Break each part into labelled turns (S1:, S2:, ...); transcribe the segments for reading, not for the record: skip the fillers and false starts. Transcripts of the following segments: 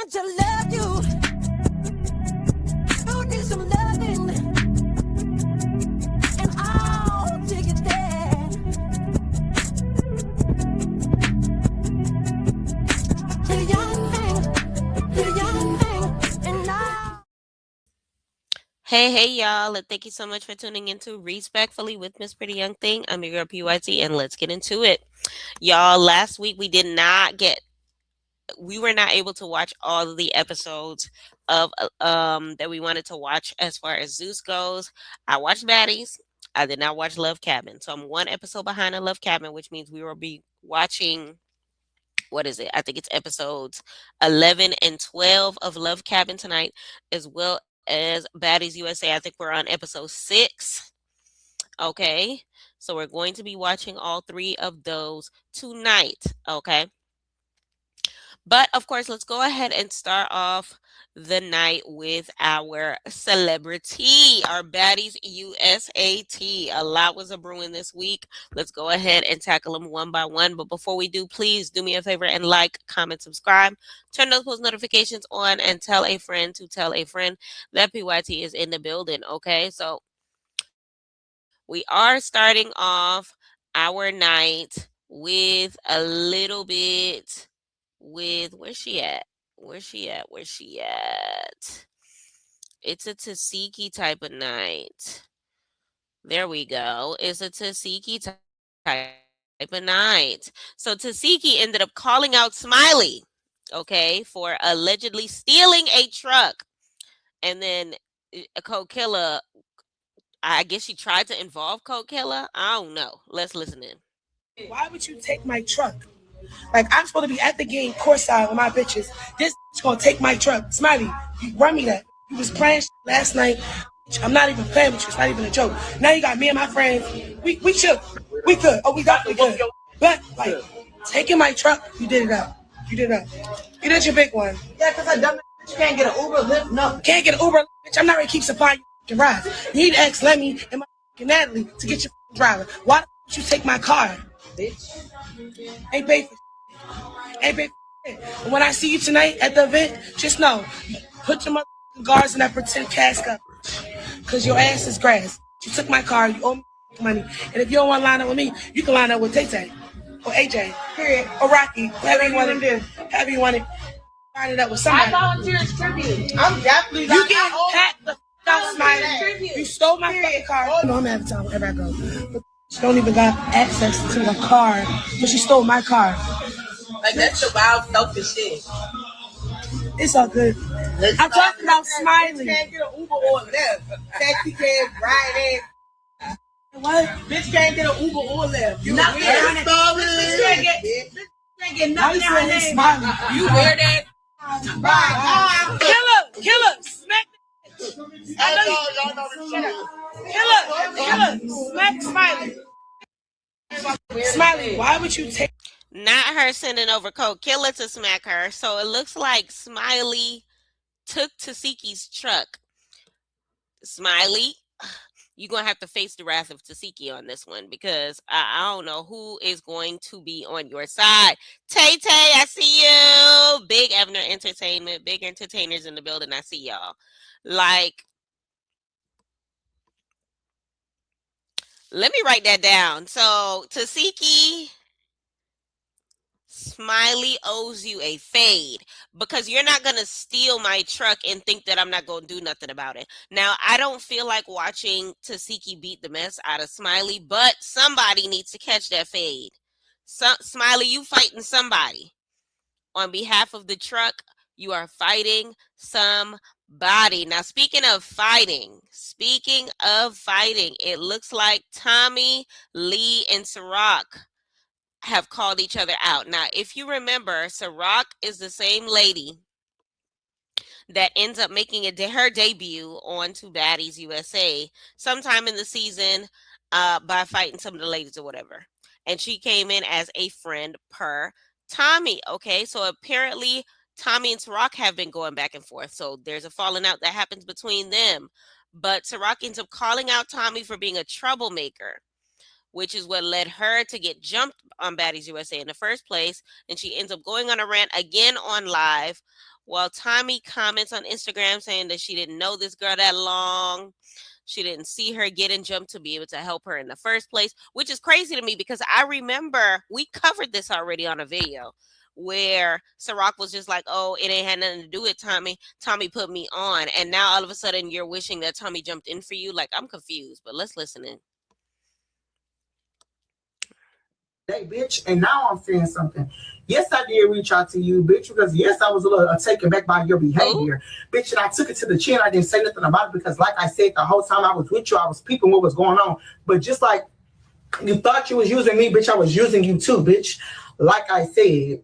S1: want to love you. You need some loving, and I'll take it there. You're young thing, and now.
S2: Hey, y'all, and thank you so much for tuning into Respectfully with Miss Pretty Young Thing. I'm your girl PYT, and let's get into it. Y'all, last week we were not able to watch all of the episodes of that we wanted to watch as far as Zeus goes. I watched Baddies. I did not watch Love Cabin, so I'm one episode behind on Love Cabin, which means we will be watching. What is it? I think it's episodes 11 and 12 of Love Cabin tonight, as well as Baddies USA. I think we're on episode 6. Okay. So we're going to be watching all three of those tonight. Okay. But of course, let's go ahead and start off the night with our celebrity, our Baddies USAT. A lot was a brewing this week. Let's go ahead and tackle them one by one. But before we do, please do me a favor and like, comment, subscribe, turn those post notifications on, and tell a friend to tell a friend that PYT is in the building. Okay, so we are starting off our night with a little bit with where's she at? Where's she at? Where's she at? It's a Tasiki type of night. There we go. It's a Tasiki type of night. So Tasiki ended up calling out Smiley, okay, for allegedly stealing a truck. And then Coke Killer, I guess she tried to involve Coke Killer. I don't know. Let's listen in.
S3: Why would you take my truck? Like, I'm supposed to be at the game courtside with my bitches. This bitch gonna take my truck. Smiley, you run me that. You was playing last night. I'm not even playing with you. It's not even a joke. Now you got me and my friends. We should. We could. Oh, we definitely could. But, like, taking my truck, you did it up. You did it up. You did your big one.
S4: Yeah, because I dumb bitch can't get an Uber, Lyft, nothing.
S3: Can't get an Uber, bitch. I'm not gonna keep supplying you rides. You need to ask Lemmy and my Natalie to get your driver. Why don't you take my car?
S4: Bitch.
S3: Ain't pay for Ain't pay for When I see you tonight at the event, just know, put your guards in that pretend cask up. Because your ass is grass. You took my car, you owe me money. And if you don't want to line up with me, you can line up with Tay or AJ, period, or Rocky, whoever you want to do. However you want to line it up with somebody.
S4: I volunteer as tribute. I'm definitely
S3: You get packed the out, Smiley. You stole my fucking car. No, I'm having time wherever I go. But she don't even got access to the car, but she stole my car.
S4: Like, that's the wild, selfish shit.
S3: It's all good. I'm talking about Smiley.
S4: Bitch can't get an Uber or Lyft. Taxi cab, ride ass.
S3: What?
S4: Bitch can't get an Uber or Lyft. You
S3: nothing.
S4: Bitch can't get nothing out of
S3: Smiley.
S4: You wear that. Right.
S3: Killer, smack the I know you. Killer, smack Smiley. Smiley, why would you take?
S2: Not her sending over Coke Killer to smack her. So it looks like Smiley took Tasiki's truck. Smiley, you're going to have to face the wrath of Tasiki on this one because I don't know who is going to be on your side. Tay, I see you. Big Evner Entertainment, big entertainers in the building. I see y'all. Like, let me write that down. So, Tasiki, Smiley owes you a fade because you're not going to steal my truck and think that I'm not going to do nothing about it. Now, I don't feel like watching Tasiki beat the mess out of Smiley, but somebody needs to catch that fade. Smiley, you fighting somebody. On behalf of the truck, you are fighting somebody. Now, speaking of fighting, it looks like Tommy, Lee, and Ciroc have called each other out. Now, if you remember, Ciroc is the same lady that ends up making her debut on to Baddies USA sometime in the season by fighting some of the ladies or whatever. And she came in as a friend per Tommy. Okay, so apparently Tommy and Ciroc have been going back and forth. So there's a falling out that happens between them. But Ciroc ends up calling out Tommy for being a troublemaker, which is what led her to get jumped on Baddies USA in the first place. And she ends up going on a rant again on live Well, Tommy comments on Instagram saying that she didn't know this girl that long. She didn't see her getting jumped to be able to help her in the first place, which is crazy to me because I remember we covered this already on a video where Ciroc was just like, oh, it ain't had nothing to do with Tommy. Tommy put me on. And now all of a sudden you're wishing that Tommy jumped in for you. Like, I'm confused, but let's listen in.
S5: Hey, bitch, and now I'm saying something. Yes, I did reach out to you, bitch, because yes, I was a little taken back by your behavior, bitch, and I took it to the chin. I didn't say nothing about it because, like I said, the whole time I was with you, I was peeping what was going on. But just like you thought you was using me, bitch, I was using you too, bitch. Like I said.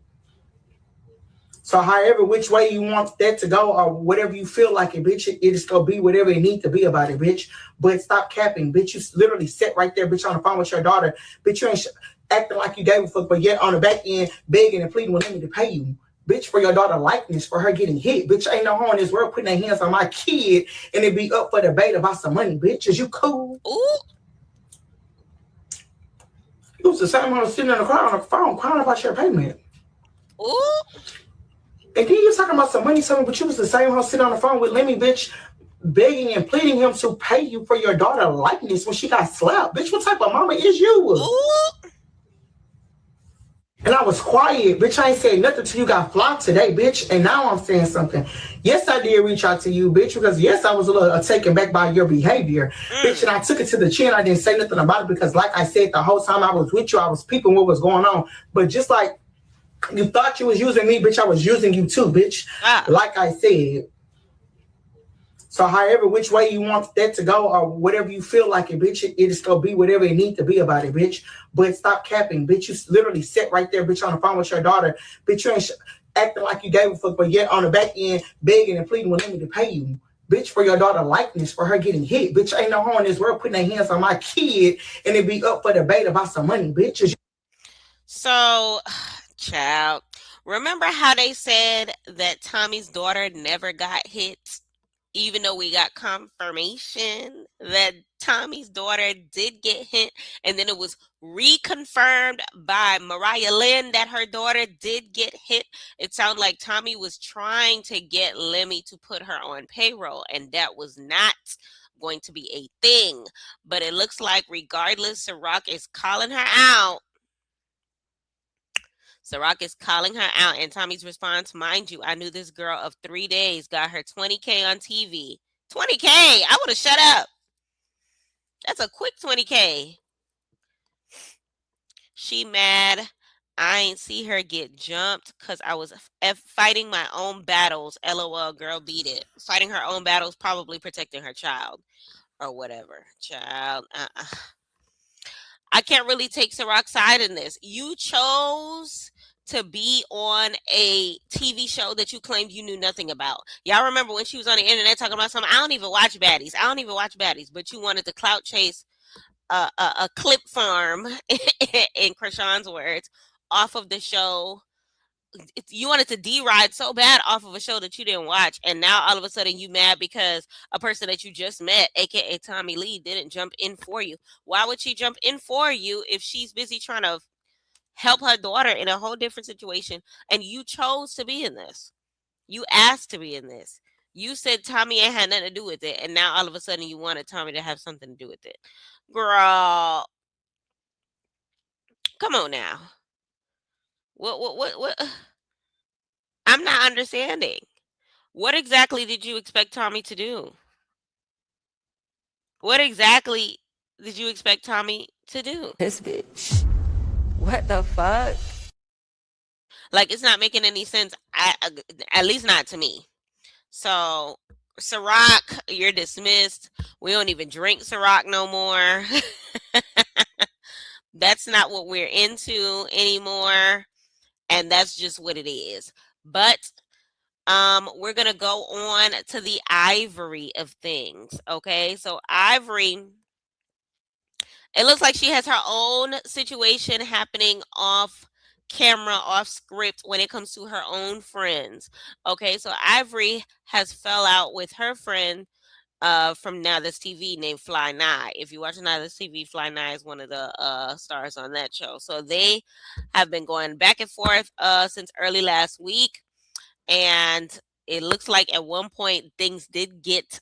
S5: So however, which way you want that to go or whatever you feel like it, bitch, it is going to be whatever it needs to be about it, bitch. But stop capping, bitch. You literally sit right there, bitch, on the phone with your daughter. Bitch, you ain't acting like you gave a fuck, but yet on the back end, begging and pleading with me to pay you. Bitch, for your daughter likeness, for her getting hit. Bitch, ain't no harm in this world putting their hands on my kid and it be up for debate about some money, bitch. Is you cool?
S2: Ooh.
S5: It was the same one sitting in the car on the phone crying about your payment.
S2: Ooh.
S5: And then you talking about some money, something, but you was the same one sitting on the phone with Lemmy, bitch, begging and pleading him to pay you for your daughter likeness when she got slapped. Bitch, what type of mama is you?
S2: Ooh.
S5: And I was quiet, bitch. I ain't saying nothing till you got flocked today, bitch. And now I'm saying something. Yes, I did reach out to you, bitch, because yes, I was a little taken back by your behavior, bitch. And I took it to the chin. I didn't say nothing about it because, like I said, the whole time I was with you, I was peeping what was going on. But just like you thought you was using me, bitch, I was using you too, bitch. Like I said. So however, which way you want that to go or whatever you feel like it, bitch, it is going to be whatever it needs to be about it, bitch. But stop capping, bitch. You literally sit right there, bitch, on the phone with your daughter. Bitch, you ain't acting like you gave a fuck, but yet on the back end, begging and pleading with me to pay you. Bitch, for your daughter likeness, for her getting hit. Bitch, ain't no harm in this world putting their hands on my kid and it be up for debate about some money, bitch.
S2: So, child, remember how they said that Tommy's daughter never got hit? Even though we got confirmation that Tommy's daughter did get hit, and then it was reconfirmed by Mariah Lynn that her daughter did get hit. It sounded like Tommy was trying to get Lemmy to put her on payroll, and that was not going to be a thing. But it looks like regardless, Ciroc is calling her out. Ciroc is calling her out, and Tommy's response, mind you, I knew this girl of 3 days, got her $20K on TV. $20K? I would have shut up. That's a quick $20K. She mad. I ain't see her get jumped because I was fighting my own battles. LOL, girl, beat it. Fighting her own battles, probably protecting her child or whatever. Child. I can't really take Ciroc's side in this. You chose to be on a TV show that you claimed you knew nothing about. Y'all remember when she was on the internet talking about something? I don't even watch Baddies. But you wanted to clout chase a clip farm, in Krishan's words, off of the show. You wanted to deride so bad off of a show that you didn't watch, and now all of a sudden you mad because a person that you just met, aka Tommy Lee, didn't jump in for you. Why would she jump in for you if she's busy trying to help her daughter in a whole different situation? And you chose to be in this. You asked to be in this. You said Tommy ain't had nothing to do with it, and now all of a sudden you wanted Tommy to have something to do with it. Girl, come on now. What? I'm not understanding. What exactly did you expect Tommy to do? What exactly did you expect Tommy to do?
S6: This bitch. What the fuck?
S2: Like, it's not making any sense. At least not to me. So, Ciroc, you're dismissed. We don't even drink Ciroc no more. That's not what we're into anymore. And that's just what it is. But we're gonna go on to the Ivory of things. Okay, so Ivory, it looks like she has her own situation happening off camera, off script, when it comes to her own friends. Okay, so Ivory has fell out with her friend from Now This TV named Fly Nye. If you watch Now This TV, Fly Nye is one of the stars on that show. So they have been going back and forth since early last week. And it looks like at one point things did get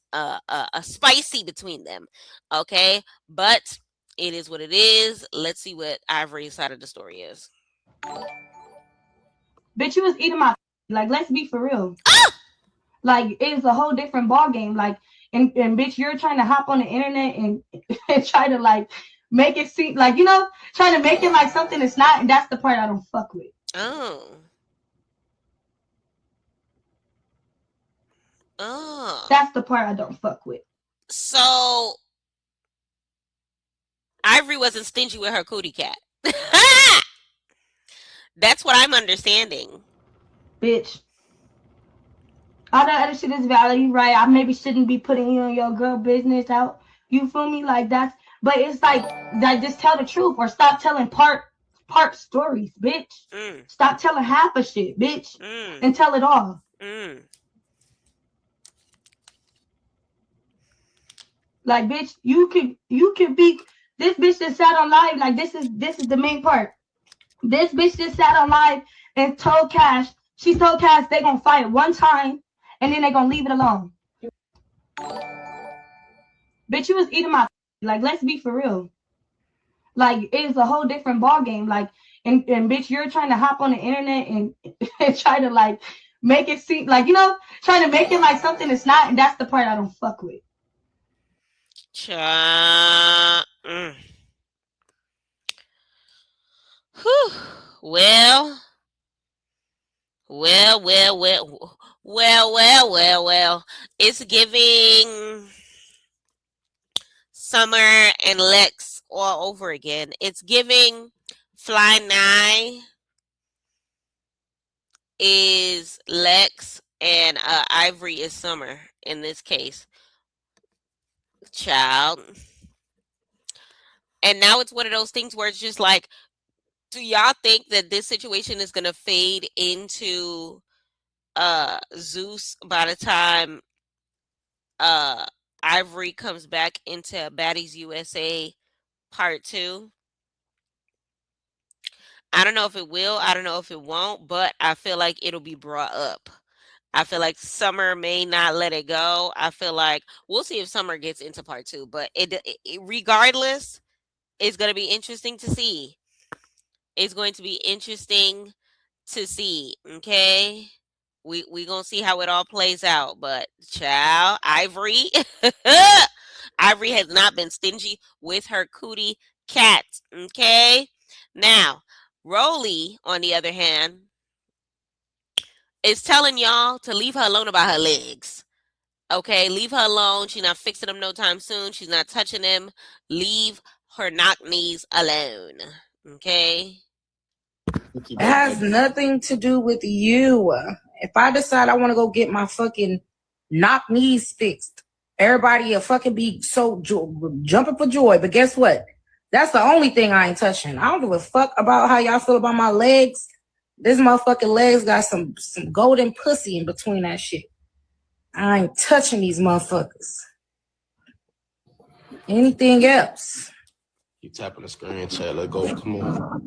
S2: spicy between them. Okay, but it is what it is. Let's see what Ivory's side of the story is.
S7: Bitch, you was eating my like. Let's be for real.
S2: Ah!
S7: Like it's a whole different ball game. Like and bitch, you're trying to hop on the internet and, and try to like make it seem like trying to make it like something it's not. And that's the part I don't fuck with.
S2: Oh. Oh.
S7: That's the part I don't fuck with.
S2: So Ivory wasn't stingy with her cootie cat. That's what I'm understanding.
S7: Bitch. All that other shit is valid. You right. I maybe shouldn't be putting you and your girl business out. You feel me? Like that's. But it's like just tell the truth or stop telling part stories, bitch. Stop telling half a shit, bitch, and tell it all. Like, bitch, you could be this bitch that sat on live. Like this is the main part. This bitch just sat on live and told Cash. She told Cash they gonna fight one time and then they gonna leave it alone. Bitch, you was eating my like. Let's be for real. Like it's a whole different ball game. Like and bitch, you're trying to hop on the internet and try to like make it seem like trying to make it like something it's not. And that's the part I don't fuck with.
S2: Whew. Well. It's giving Summer and Lex all over again. It's giving Fly Nye is Lex and Ivory is Summer in this case. Child. And now it's one of those things where it's just like, do y'all think that this situation is going to fade into Zeus by the time Ivory comes back into Baddies USA Part 2? I don't know if it will. I don't know if it won't, but I feel like it'll be brought up. I feel like Summer may not let it go. I feel like we'll see if Summer gets into Part 2, but it regardless, it's going to be interesting to see. It's going to be interesting to see, okay? We gonna see how it all plays out, but child, Ivory, Ivory has not been stingy with her cootie cat, okay? Now, Rolly, on the other hand, is telling y'all to leave her alone about her legs. Okay, leave her alone. She's not fixing them no time soon. She's not touching them. Leave her knock knees alone. Okay?
S3: It has nothing to do with you. If I decide I want to go get my fucking knock knees fixed, everybody will fucking be so jumping for joy. But guess what? That's the only thing I ain't touching. I don't give a fuck about how y'all feel about my legs. This motherfucking legs got some golden pussy in between that shit. I ain't touching these motherfuckers. Anything else?
S8: You tapping the screen, chat. Let's go. Come on.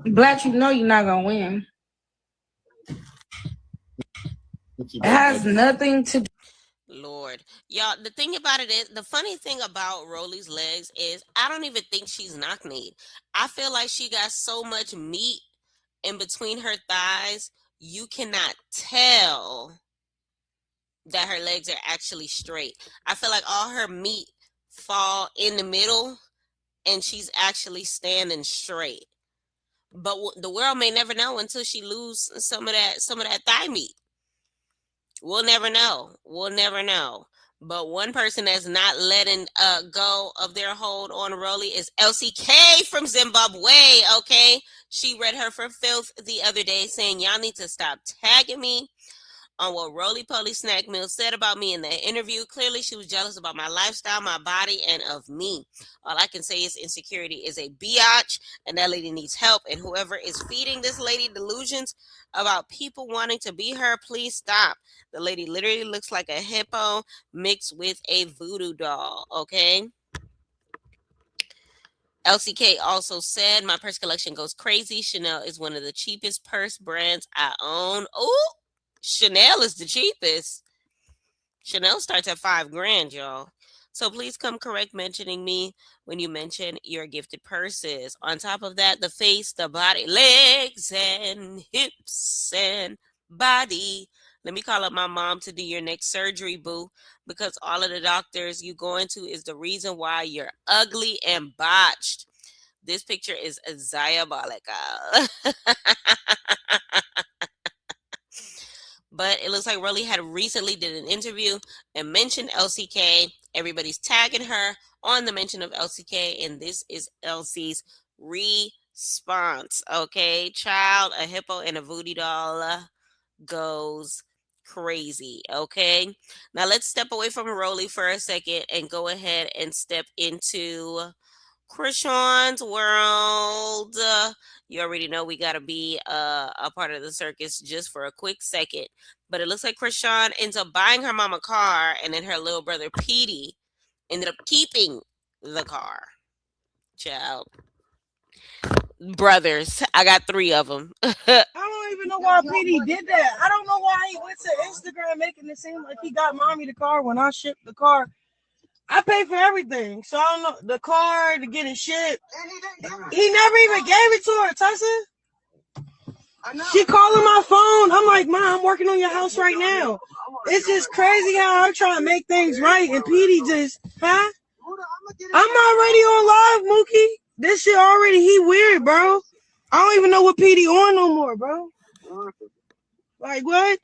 S3: Black, you know you're not gonna win. It has nothing to do.
S2: Lord, y'all, the thing about it is, the funny thing about Rolly's legs is I don't even think she's knock-kneed. I feel like she got so much meat in between her thighs, you cannot tell that her legs are actually straight. I feel like all her meat fall in the middle and she's actually standing straight. But the world may never know until she lose some of that thigh meat. We'll never know. We'll never know. But one person that's not letting go of their hold on Rolly is LCK from Zimbabwe, okay? She read her for filth the other day saying, y'all need to stop tagging me on what Roly Poly Snack Meal said about me in the interview. Clearly, she was jealous about my lifestyle, my body, and of me. All I can say is insecurity is a biatch, and that lady needs help. And whoever is feeding this lady delusions about people wanting to be her, please stop. The lady literally looks like a hippo mixed with a voodoo doll, okay? LCK also said, "My purse collection goes crazy. Chanel is one of the cheapest purse brands I own." Oh, Chanel is the cheapest. Chanel starts at 5 grand, y'all. So please come correct mentioning me when you mention your gifted purses. On top of that, the face, the body, legs, and hips, and body. Let me call up my mom to do your next surgery, boo, because all of the doctors you go into is the reason why you're ugly and botched. This picture is diabolical. But it looks like Rolly had recently did an interview and mentioned LCK. Everybody's tagging her on the mention of LCK, and this is Elsie's response. Okay, child, a hippo and a voodoo doll goes crazy. Okay, now let's step away from Rolly for a second and go ahead and step into Krishan's world. You already know we got to be a part of the circus just for a quick second. But it looks like Krishan ends up buying her mom a car, and then her little brother Petey ended up keeping the car. Child. Brothers. I got 3 of them.
S3: I don't even know why PD did that. I don't know why he went to Instagram making it seem like he got mommy the car when I shipped the car. I paid for everything. So I don't know the car to get it shipped. He never even gave it to her, Tyson. She calling my phone. I'm like, Mom, I'm working on your house right now. It's just crazy how I'm trying to make things right. And PD just, huh? I'm already on live, Mookie. This shit already, he weird, bro. I don't even know what PD on no more, bro. Like what?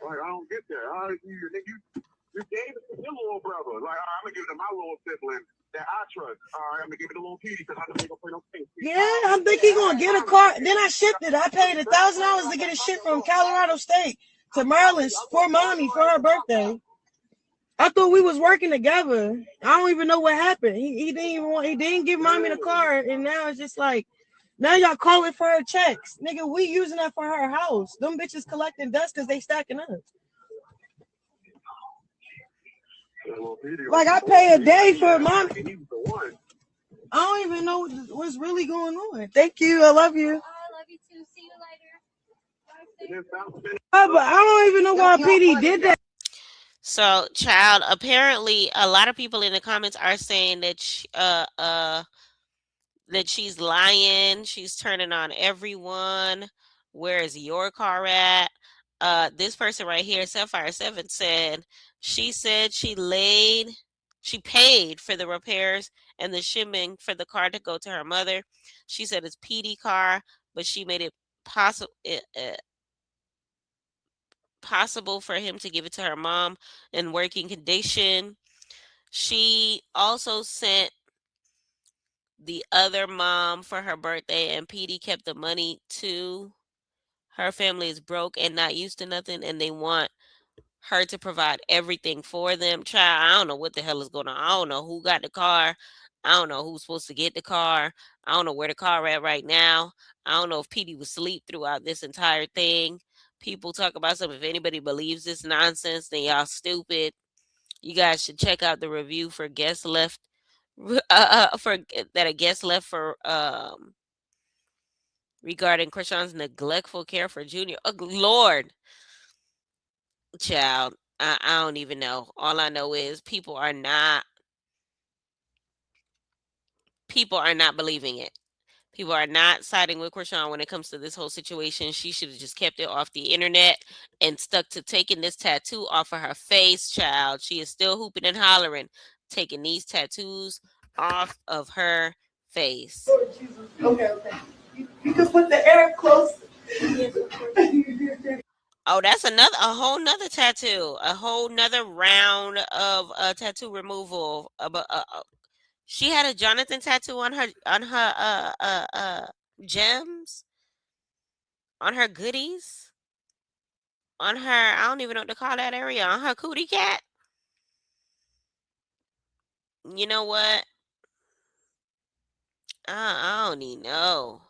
S9: Like I don't get that. You gave it to your little brother. Like I'm gonna give it to my little sibling that I trust. All right, I'm gonna give it to little Petey because I know he gonna play no things.
S3: Yeah, I'm thinking he gonna get a car. Then I shipped it. I paid $1,000 to get it shipped from Colorado State to Maryland for mommy for her birthday. I thought we was working together. I don't even know what happened. He didn't even want. He didn't give mommy the car, and now it's just like, now y'all calling for her checks, nigga. We using that for her house. Them bitches collecting dust because they stacking up. Like I pay a day for mom. I don't even know what's really going on. Thank you. I love you. I love you too. See you later. But I don't even know why PD did that.
S2: So, child, apparently a lot of people in the comments are saying that she's lying, she's turning on everyone. Where is your car at? This person right here, Sapphire7, said she paid for the repairs and the shipping for the car to go to her mother. She said it's PD car, but she made it possible for him to give it to her mom in working condition. She also sent the other mom for her birthday, and PD kept the money too. Her family is broke and not used to nothing, and they want her to provide everything for them. Child, I don't know what the hell is going on. I don't know who got the car. I don't know who's supposed to get the car. I don't know where the car at right now. I don't know if PD was asleep throughout this entire thing. People talk about something. If anybody believes this nonsense, then y'all stupid. You guys should check out the review for guests left for that a guest left for regarding Krishan's neglectful care for Junior. Oh, Lord, child, I don't even know. All I know is people are not believing it. People are not siding with Krishan when it comes to this whole situation. She should have just kept it off the internet and stuck to taking this tattoo off of her face, child. She is still hooping and hollering, taking these tattoos off of her face.
S3: Lord Jesus. Okay. You can put the air close.
S2: Oh, that's a whole nother tattoo, a whole nother round of tattoo removal. She had a Jonathan tattoo on her gems, on her goodies, on her, I don't even know what to call that area, on her cootie cat. You know what? I don't even know.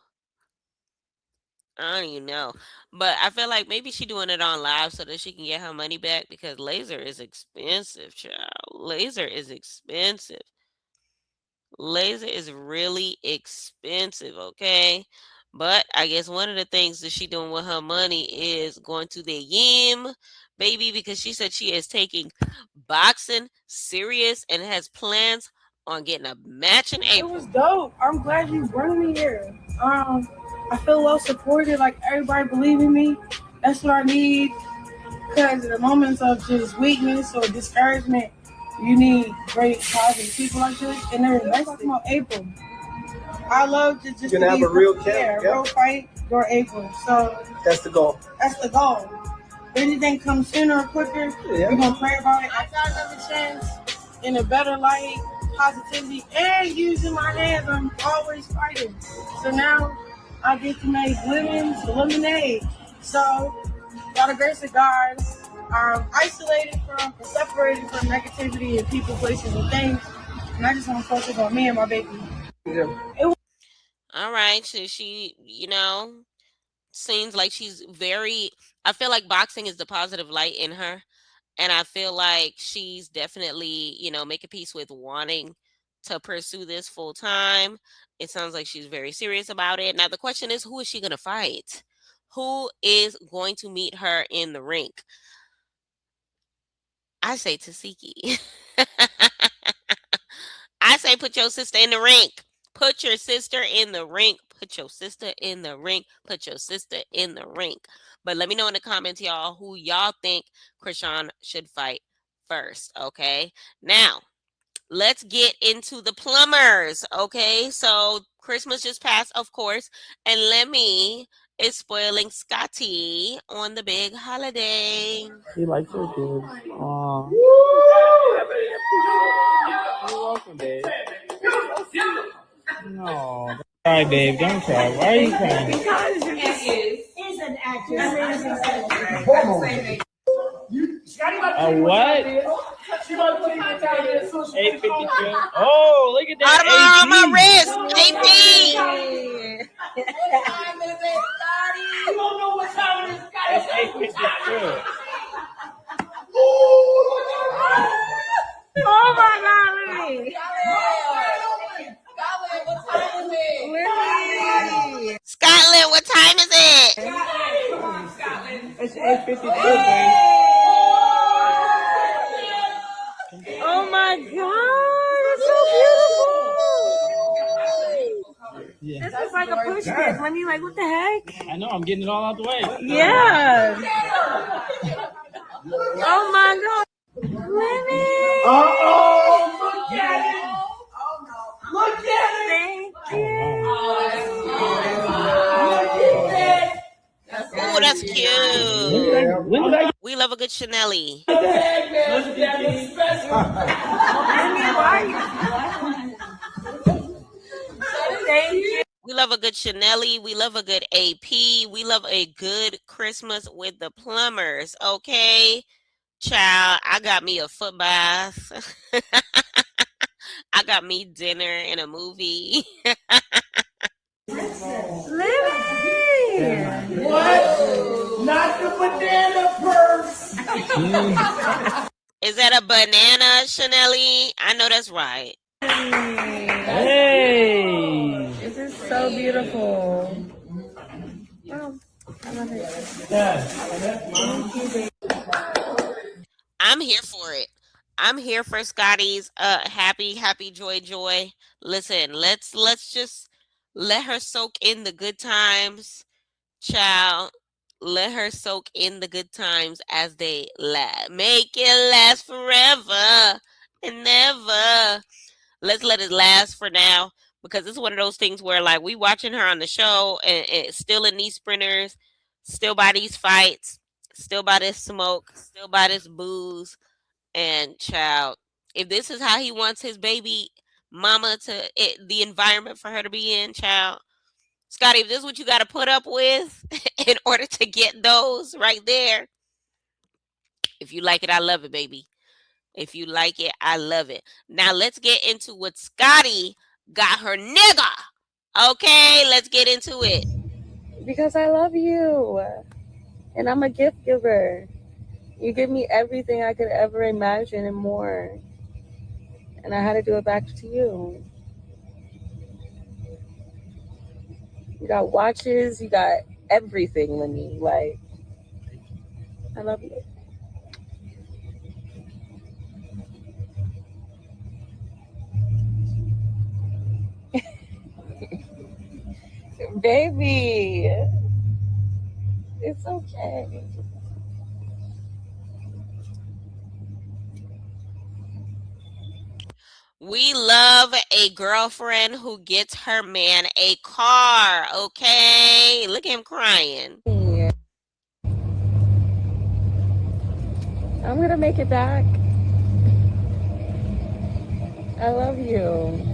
S2: I don't even know. But I feel like maybe she doing it on live so that she can get her money back because laser is expensive, child. Laser is expensive. Laser is really expensive, okay? But I guess one of the things that she doing with her money is going to the gym, baby, because she said she is taking boxing serious and has plans on getting a match in
S3: It
S2: April.
S3: was dope. I'm glad you brought me here. I feel well supported. Like everybody believe in me. That's what I need. Because in the moments of just weakness or discouragement, you need great positive people like this. And they're investing on April. I love to just
S10: You're gonna have a real camp.
S3: Yeah, a real fight during April. So
S10: That's the goal.
S3: that's the goal. If anything comes sooner or quicker, we're gonna pray about it. I got another chance in a better light, positivity, and using my hands. I'm always fighting. So now I get to make women's lemonade. So by the grace of God, I'm isolated from, separated from negativity and people, places, and things. And I just want to focus on me and my baby.
S2: All right, so she, seems like she's very. I feel like boxing is the positive light in her, and I feel like she's definitely, making peace with wanting to pursue this full time. It sounds like she's very serious about it. Now the question is, who is she gonna fight? Who is going to meet her in the rink? I say Tasiki. I say put your sister in the rink. Put your sister in the rink. Put your sister in the rink. Put your sister in the rink. But let me know in the comments, y'all, who y'all think Krishan should fight first. Okay. Now, let's get into the plumbers. Okay. So Christmas just passed, of course. And Lemmy is spoiling Scotty on the big holiday.
S10: He likes her kids. Aw. You're welcome, babe. No. All right, babe. Don't cry. Why are you crying?
S4: Because it's an actress.
S10: A what? 852. Oh, look at that.
S2: On my wrist. AP.
S4: You don't know what time it is, Scotty.
S10: It's 852.
S4: Oh my God, Lily.
S2: Scotland, what time is it?
S10: It's 852, babe.
S4: Oh my God, it's so beautiful.
S10: Yeah.
S4: This is like a push gift. Let me what the heck?
S10: I know. I'm getting it all out the way.
S4: Yeah. Oh my God. Lemmy.
S10: Uh-oh.
S4: Look at it. Look at it. Thank you.
S2: Oh, that's cute.
S10: When did I get
S2: We love a good Chanelly.
S4: Thank you.
S2: We love a good Chanelly. We love a good AP. We love a good Christmas with the plumbers. Okay, child. I got me a foot bath. I got me dinner and a movie.
S4: Lily.
S10: what? Not the banana purse.
S2: Is that a banana, Chanelly? I know that's right.
S10: Hey.
S4: This is so beautiful. Wow. I love it.
S2: I'm here for it. I'm here for Scotty's happy joy. Listen, let's just let her soak in the good times, child. Let her soak in the good times as they last. Make it last forever and never. Let's let it last for now, because it's one of those things where we watching her on the show and still in these sprinters, still by these fights, still by this smoke, still by this booze. And child, if this is how he wants his baby mama the environment for her to be in, child, Scotty, if this is what you got to put up with in order to get those right there, if you like it, I love it, baby. If you like it, I love it. Now let's get into what Scotty got her nigga. Okay, let's get into it.
S6: Because I love you. And I'm a gift giver. You give me everything I could ever imagine and more. And I had to do it back to you. You got watches, you got everything, Lenny. Like, I love you. Baby, it's okay.
S2: We love a girlfriend who gets her man a car, okay? Look at him crying.
S6: Yeah. I'm gonna make it back. I love you.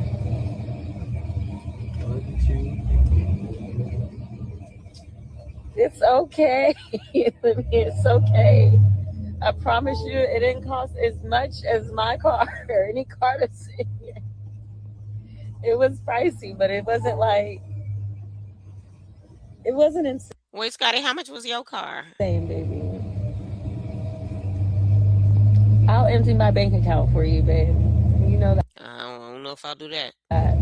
S6: It's okay. It's okay. I promise you, it didn't cost as much as my car or any car that's in here. It was pricey, but it wasn't like, it wasn't
S2: Wait, Scotty, how much was your car?
S6: insane, baby. I'll empty my bank account for you, babe. You know
S2: I don't know if I'll do that.
S6: that.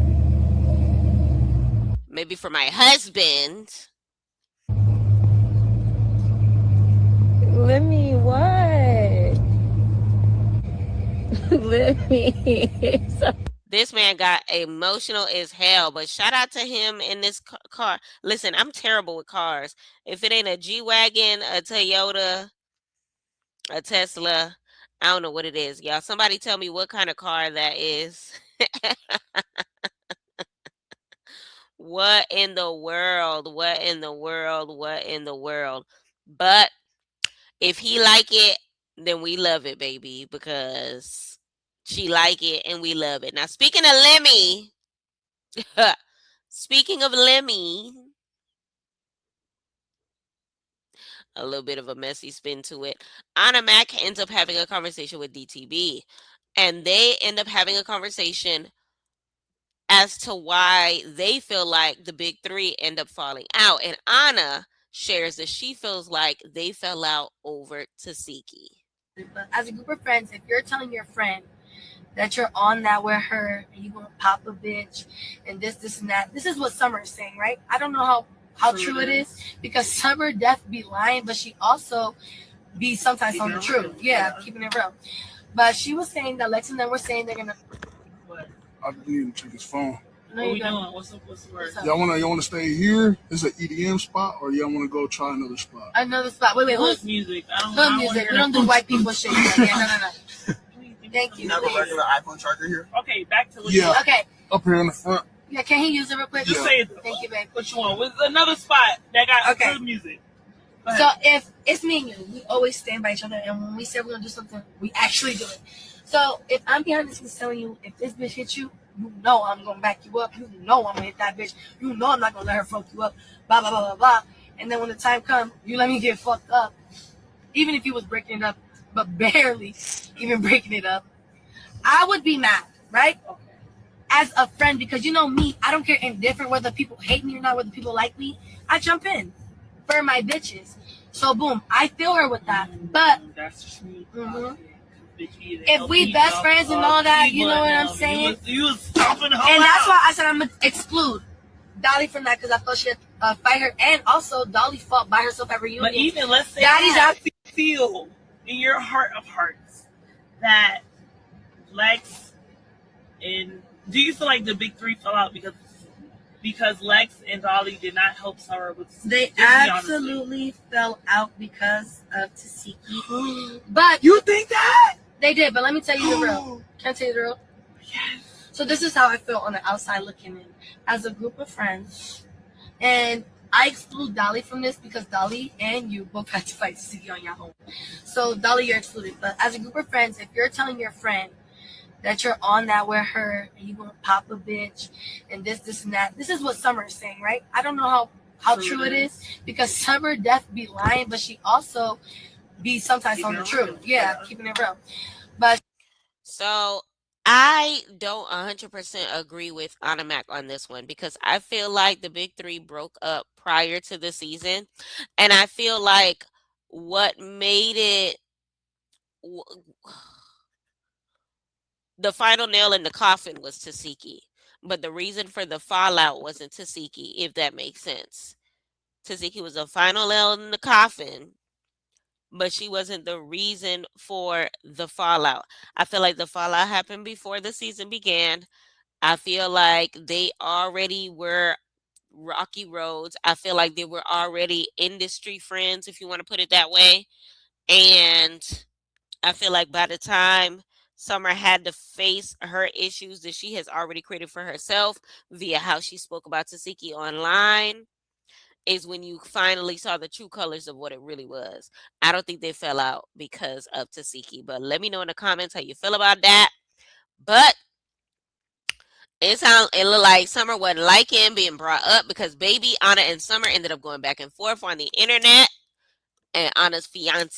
S2: Maybe for my husband.
S6: Let me what? Let me.
S2: This man got emotional as hell, but shout out to him in this car. Listen, I'm terrible with cars. If it ain't a G-Wagon, a Toyota, a Tesla, I don't know what it is, y'all. Somebody tell me what kind of car that is. What in the world? What in the world? What in the world? But if he like it, then we love it, baby, because she like it and we love it. Now, speaking of Lemmy, speaking of Lemmy, a little bit of a messy spin to it. Anna Mac ends up having a conversation with DTB, and they end up having a conversation as to why they feel like the big three end up falling out. And Anna shares that she feels like they fell out over Tasiki.
S7: But as a group of friends, if you're telling your friend that you're on that with her and you gonna pop a bitch and this and that, this is what Summer is saying, right? I don't know how true it is because Summer def be lying, but she also be sometimes on the truth. Yeah, keeping it real. But she was saying that Lex and them were saying they're gonna.
S11: I need to check his phone.
S7: No, what we doing?
S10: What's the word?
S11: Y'all wanna stay here? It's an EDM spot, or y'all wanna go try another spot?
S7: Another spot. Wait.
S10: Hood music.
S7: Hood music. We don't do white people shit. Yeah, no. Thank you.
S12: You have a regular iPhone charger here?
S10: Okay, back to what
S11: Yeah.
S7: Okay.
S11: Up here in the front.
S7: Yeah, can he use it real quick?
S10: Just say it.
S7: Thank you, babe.
S10: What you want? With another spot that got
S7: Okay.
S10: good music.
S7: So if it's me and you, we always stand by each other, and when we say we're gonna do something, we actually do it. So if I'm behind the scenes telling you, if this bitch hits you, you know I'm gonna back you up. You know I'm gonna hit that bitch. You know I'm not gonna let her fuck you up. Blah blah blah blah blah. And then when the time comes, you let me get fucked up, even if you was breaking it up, but barely even breaking it up. I would be mad, right?
S10: Okay.
S7: As a friend, because you know me, I don't care indifferent whether people hate me or not, whether people like me. I jump in for my bitches. So boom, I feel her with that. But if we best friends and all that, you know what I'm saying?
S10: You was stomping her
S7: And that's
S10: out.
S7: why I said I'm gonna exclude Dolly from that, because I thought she had fight her, and also Dolly fought by herself at reunion.
S10: But even let's say
S7: Daddy's out.
S10: feel in your heart of hearts that Lex and do you feel like the big three fell out because Lex and Dolly did not help Summer with?
S7: They absolutely fell out because of Tasiki. But
S11: You think that?
S7: they did. But let me tell you the real. Can I tell you the real?
S10: Yes.
S7: So this is how I feel on the outside looking in. As a group of friends, and I exclude Dolly from this because Dolly and you both had to fight Tasiki on your own. So Dolly, you're excluded. But as a group of friends, if you're telling your friend that you're on that with her and you gonna pop a bitch and this and that, this is what Summer is saying, right? I don't know how true it is because Summer def be lying, but she also be sometimes on the truth. Yeah, keeping it real. But
S2: So I don't 100% agree with Anna Mac on this one because I feel like the big three broke up prior to the season. And I feel like what made it the final nail in the coffin was Tasiki. but the reason for the fallout wasn't Tasiki, if that makes sense. Tasiki was a final nail in the coffin, but she wasn't the reason for the fallout. I feel like the fallout happened before the season began. I feel like they already were rocky roads. I feel like they were already industry friends, if you want to put it that way. And I feel like by the time Summer had to face her issues that she has already created for herself via how she spoke about Tasiki online, is when you finally saw the true colors of what it really was. I don't think they fell out because of Tasiki, but let me know in the comments how you feel about that. But it looked like Summer wasn't liking being brought up because Baby, Anna, and Summer ended up going back and forth on the internet. And Anna's fiance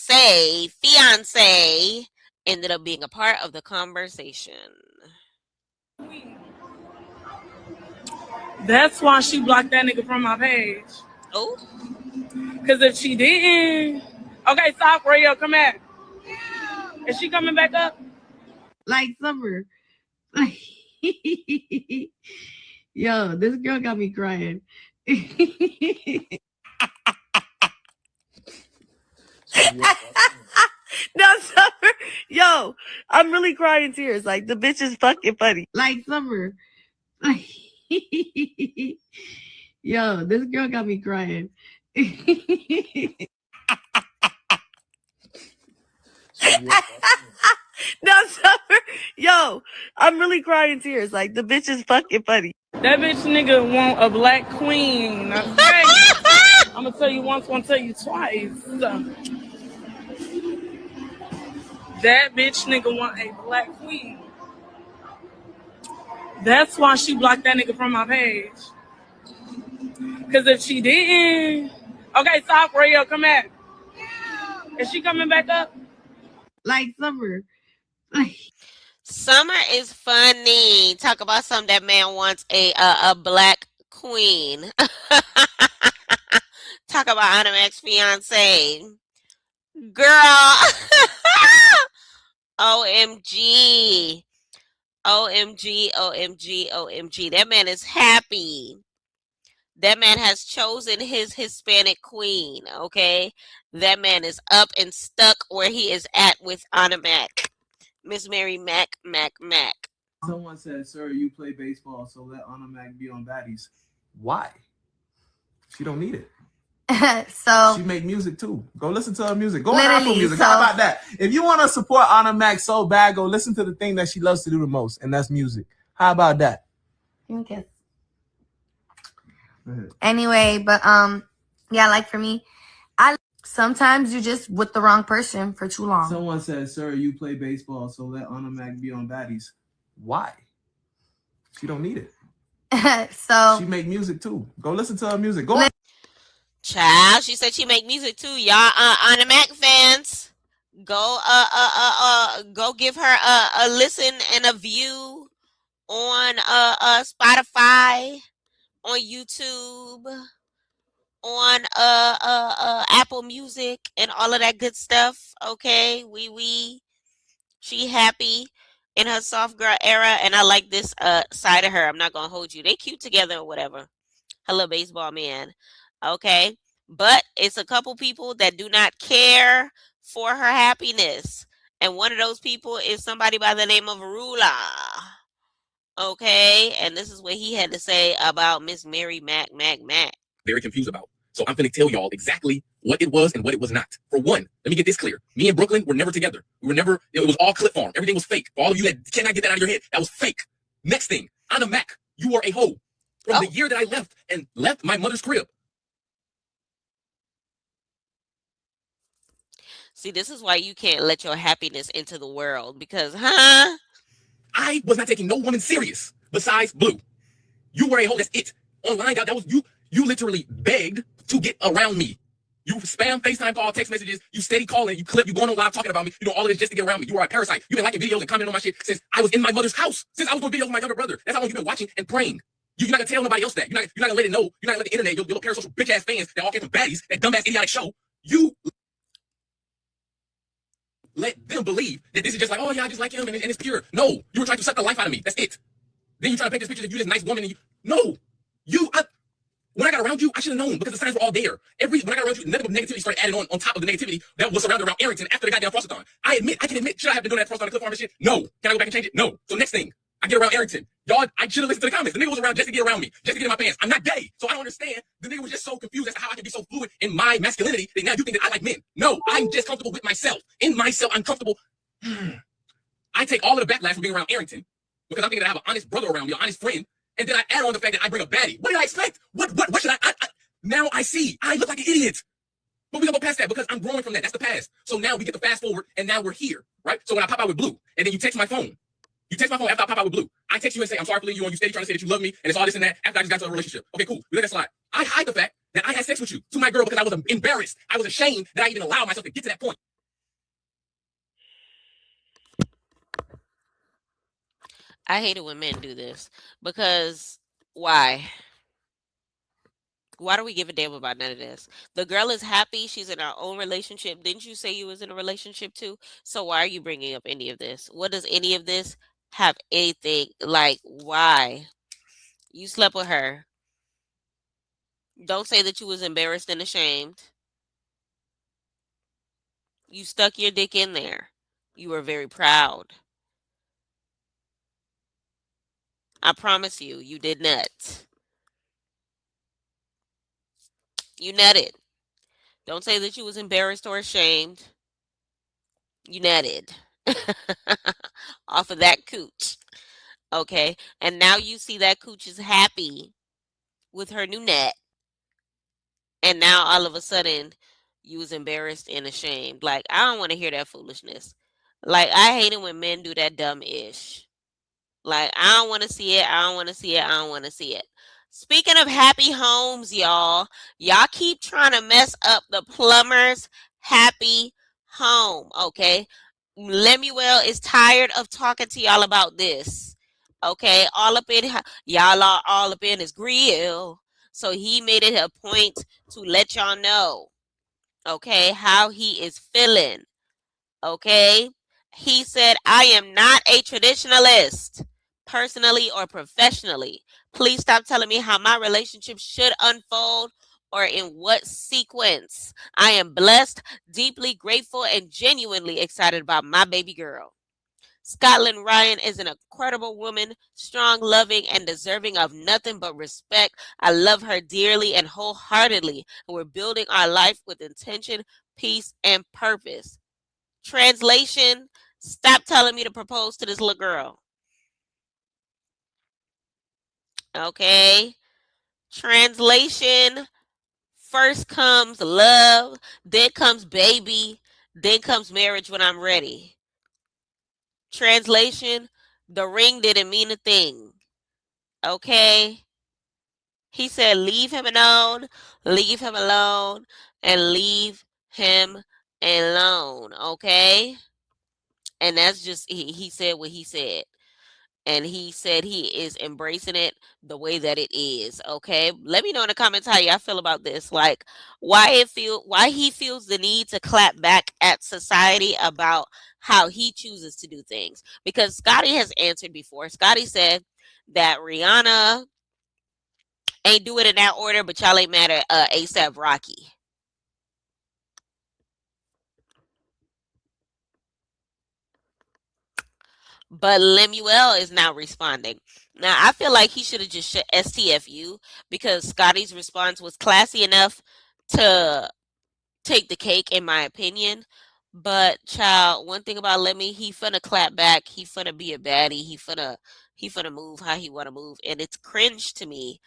S2: ended up being a part of the conversation.
S10: That's why she blocked that nigga from my page.
S2: Oh,
S10: because if she didn't, okay, stop, Rayo, come back. Is she coming back up?
S7: Like Summer. Yo, this girl got me crying. No, Summer. Yo, I'm really crying tears. Like, the bitch is fucking funny. Like Summer. Yo, this girl got me crying. No, Summer. Yo, I'm really crying tears. Like, the bitch is fucking funny.
S10: That bitch nigga want a black queen. Okay? I'm gonna tell you once, I'm gonna tell you twice. That bitch nigga want a black queen. That's why she blocked that nigga from my page. Because if she didn't, okay, stop, Rayo, come back. Is she coming back up?
S7: Like Summer.
S2: Summer is funny. Talk about something that man wants a black queen. Talk about Anna Mac's fiance. Girl. OMG. OMG, OMG, OMG. That man is happy. That man has chosen his Hispanic queen, okay? That man is up and stuck where he is at with Anna Mac. Miss Mary Mac.
S13: Someone said, sir, you play baseball, so let Anna Mac be on Baddies. Why? She don't need it.
S14: So
S13: she make music too. Go listen to her music. Go on Apple Music. How about that? If you want to support Anna Mac so bad, go listen to the thing that she loves to do the most, and that's music. How about that?
S14: Okay. Anyway, but yeah, like for me, sometimes you just with the wrong person for too long.
S13: Someone said, sir, you play baseball, so let Anna Mac be on Baddies. Why? She don't need it.
S14: So
S13: she make music too. Go listen to her music. Go on.
S2: Child, she said she make music too. Y'all Anna Mac fans, go go give her a listen and a view on Spotify, on YouTube, on Apple Music and all of that good stuff. Okay, she happy in her soft girl era, and I like this side of her. I'm not gonna hold you. They cute together or whatever. Hello, baseball man. Okay, but it's a couple people that do not care for her happiness, and one of those people is somebody by the name of Rula. Okay, and this is what he had to say about Miss Mary Mac.
S15: Very confused about. So I'm going to tell y'all exactly what it was and what it was not. For one, let me get this clear. Me and Brooklyn were never together. We were never, it was all clip farm. Everything was fake. For all of you that cannot get that out of your head, that was fake. Next thing, Anna Mac, you were a hoe. From the year that I left my mother's crib.
S2: See, this is why you can't let your happiness into the world because,
S15: I was not taking no woman serious besides Blue. You were a hoe. That's it. Online, that was you. You literally begged to get around me. You spam, FaceTime call, text messages. You steady calling. You clip. You going on live talking about me. You know all of this just to get around me. You are a parasite. You've been liking videos and commenting on my shit since I was in my mother's house. Since I was doing videos with my younger brother. That's how long you've been watching and praying. You're not gonna tell nobody else that. You're not gonna let it know. You're not gonna let the internet, your little parasocial bitch ass fans that all came from Baddies, that dumbass idiotic show. You let them believe that this is just like, oh yeah, I just like him and it's pure. No, you were trying to suck the life out of me. That's it. Then you try to paint this picture that you this nice woman and when I got around you, I should have known because the signs were all there. When I got around you, nothing but negativity started adding on top of the negativity that was surrounded around Arrington after the goddamn Frostathon. I can admit, should I have been doing that Frostathon Cliff Farm and shit? No. Can I go back and change it? No. So next thing, I get around Arrington. Y'all, I should have listened to the comments. The nigga was around just to get around me, just to get in my pants. I'm not gay, so I don't understand. The nigga was just so confused as to how I can be so fluid in my masculinity that now you think that I like men. No, I'm just comfortable with myself. In myself, I'm comfortable. I take all of the backlash from being around Arrington because I'm thinking that I have an honest brother around me, an honest friend, and then I add on the fact that I bring a baddie. What did I expect? What should I now I see. I look like an idiot. But we don't go past that because I'm growing from that. That's the past. So now we get the fast forward, and now we're here, right? So when I pop out with Blue, and then you text my phone. You text my phone after I pop out with Blue. I text you and say, I'm sorry for leaving you on. You steady trying to say that you love me, and it's all this and that after I just got to a relationship. Okay, cool. We let that slide. I hide the fact that I had sex with you to my girl because I was embarrassed. I was ashamed that I even allowed myself to get to that point.
S2: I hate it when men do this because why? Why do we give a damn about none of this? The girl is happy. She's in her own relationship. Didn't you say you was in a relationship too? So why are you bringing up any of this? What does any of this have anything like? Why? You slept with her. Don't say that you was embarrassed and ashamed. You stuck your dick in there. You were very proud. I promise you, you did nut. You nutted. Don't say that you was embarrassed or ashamed. You nutted. Off of that cooch. Okay. And now you see that cooch is happy with her new nut. And now all of a sudden you was embarrassed and ashamed. Like, I don't want to hear that foolishness. Like, I hate it when men do that dumb ish. Like, I don't want to see it. I don't want to see it. I don't want to see it. Speaking of happy homes, y'all keep trying to mess up the plumber's happy home. Okay. Lemuel is tired of talking to y'all about this. Okay. Y'all are all up in his grill. So he made it a point to let y'all know, okay, how he is feeling. Okay. He said, I am not a traditionalist, personally or professionally. Please stop telling me how my relationship should unfold or in what sequence. I am blessed, deeply grateful, and genuinely excited about my baby girl. Scotland Ryan is an incredible woman, strong, loving, and deserving of nothing but respect. I love her dearly and wholeheartedly, and we're building our life with intention, peace, and purpose. Translation, stop telling me to propose to this little girl. Okay. Translation, first comes love, then comes baby, then comes marriage when I'm ready. Translation, the ring didn't mean a thing. Okay. He said, leave him alone, and leave him alone. Okay. And that's just, he said what he said. And he said he is embracing it the way that it is. Okay. Let me know in the comments how y'all feel about this. Like why he feels the need to clap back at society about how he chooses to do things. Because Scotty has answered before. Scotty said that Rihanna ain't do it in that order, but y'all ain't mad at ASAP Rocky. But Lemuel is now responding. Now, I feel like he should have just STFU because Scotty's response was classy enough to take the cake, in my opinion. But, child, one thing about Lemmy, he finna clap back. He finna be a baddie. He finna move how he want to move. And it's cringe to me.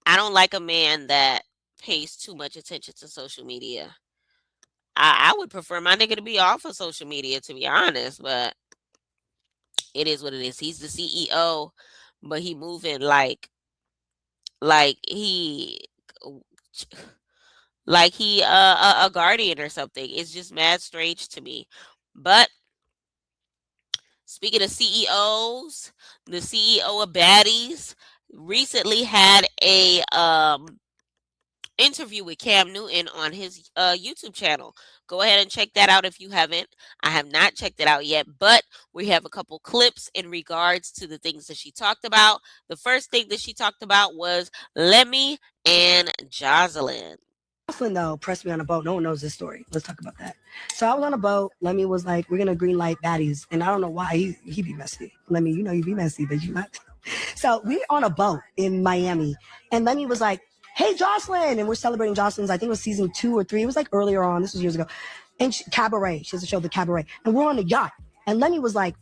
S2: I don't like a man that pays too much attention to social media. I would prefer my nigga to be off of social media, to be honest, but it is what it is. He's the CEO, but he moving like he a guardian or something. It's just mad strange to me. But speaking of CEOs, the CEO of Baddies recently had a interview with Cam Newton on his YouTube channel. Go ahead and check that out if you haven't. I have not checked it out yet, but we have a couple clips in regards to the things that she talked about. The first thing that she talked about was Lemmy and Jocelyn.
S16: Jocelyn, though, pressed me on a boat. No one knows this story. Let's talk about that. So I was on a boat. Lemmy was like, we're going to green light Baddies. And I don't know why he be messy. Lemmy, you know you be messy, but you not. So we're on a boat in Miami. And Lemmy was like, hey, Jocelyn. And we're celebrating Jocelyn's, I think it was season 2 or 3. It was like earlier on. This was years ago. And Cabaret. She has a show, The Cabaret. And we're on a yacht. And Lemmy was like,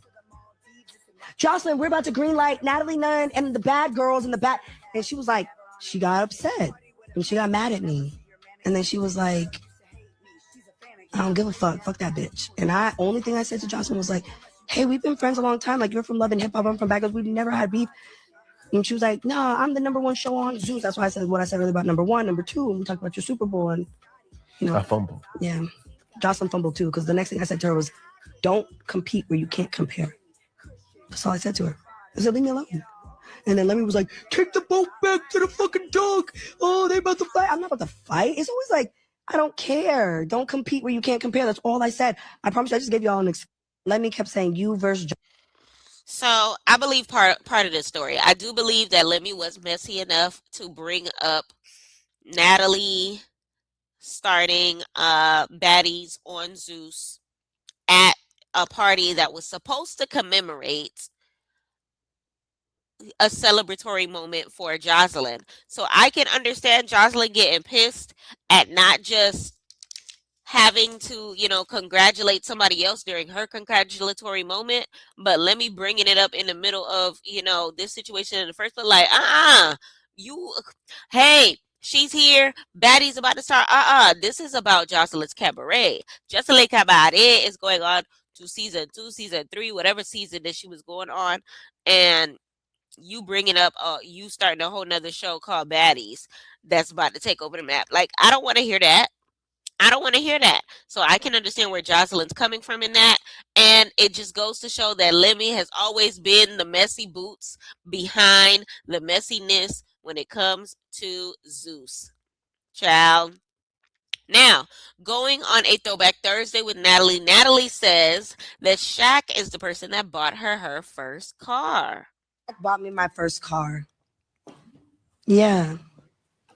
S16: Jocelyn, we're about to green light Natalie Nunn and the bad girls and the bad. And she was like, she got upset. And she got mad at me. And then she was like, I don't give a fuck. Fuck that bitch. And only thing I said to Jocelyn was like, hey, we've been friends a long time. Like, you're from Love and Hip Hop. I'm from Baddies. We've never had beef. And she was like, no, I'm the #1 show on Zeus. That's why I said what I said earlier about #1, #2. And we talked about your Super Bowl. And, you know.
S17: I fumbled.
S16: Yeah. Jocelyn fumbled too. Because the next thing I said to her was, don't compete where you can't compare. That's all I said to her. I said, leave me alone. And then Lemmy was like, take the boat back to the fucking dock. Oh, they about to fight. I'm not about to fight. It's always like, I don't care. Don't compete where you can't compare. That's all I said. I promise you, I just gave you all an Lemmy kept saying you versus
S2: So I believe part of the story. I do believe that Lemmy was messy enough to bring up Natalie starting Baddies on Zeus at a party that was supposed to commemorate a celebratory moment for Jocelyn. So I can understand Jocelyn getting pissed at not just having to, congratulate somebody else during her congratulatory moment, but let me bringing it up in the middle of, this situation in the first place. Like, hey, she's here. Baddies about to start. This is about Jocelyn's Cabaret. Jocelyn Cabaret is going on to season 2, season 3, whatever season that she was going on. And you bringing up, you starting a whole nother show called Baddies that's about to take over the map. Like, I don't want to hear that. So I can understand where Jocelyn's coming from in that. And it just goes to show that Lemmy has always been the messy boots behind the messiness when it comes to Zeus. Child. Now, going on a Throwback Thursday with Natalie. Natalie says that Shaq is the person that bought her first car.
S16: Bought me my first car. Yeah.